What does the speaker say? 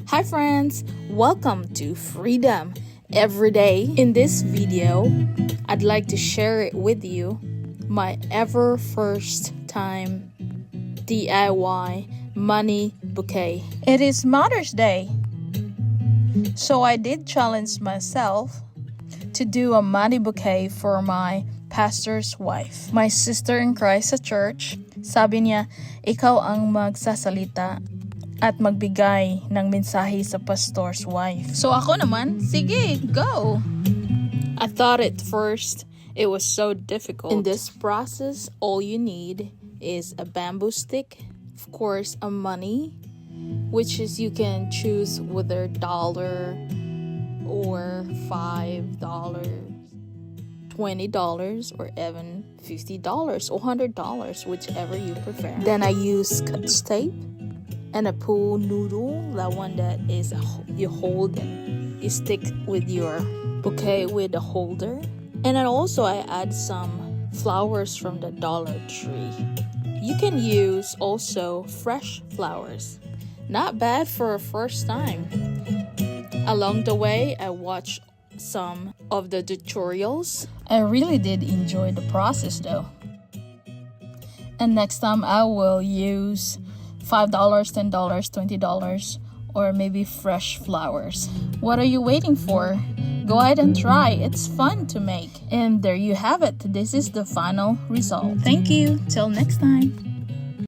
Hi friends, welcome to Freedom Every Day. In this video, I'd like to share it with you my ever first time DIY money bouquet. It is Mother's Day, so I did challenge myself to do a money bouquet for my pastor's wife. My sister in Christ sa church, sabi niya, ikaw ang magsasalita at magbigay ng mensahe sa pastor's wife. So ako naman, sige, go! I thought at first it was so difficult. In this process, all you need is a bamboo stick, of course, a money, which is you can choose whether $1 or $5, $20, or even $50 or $100, whichever you prefer. Then I use Scotch tape and a pool noodle, that one that is you hold and you stick with your bouquet with the holder. And then also I add some flowers from the Dollar Tree. You can use also fresh flowers. Not bad for a first time. Along the way, I watched some of the tutorials. I really did enjoy the process though. And next time I will use $5, $10, $20, or maybe fresh flowers. What are you waiting for? Go ahead and try. It's fun to make. And there you have it. This is the final result. Thank you. Till next time.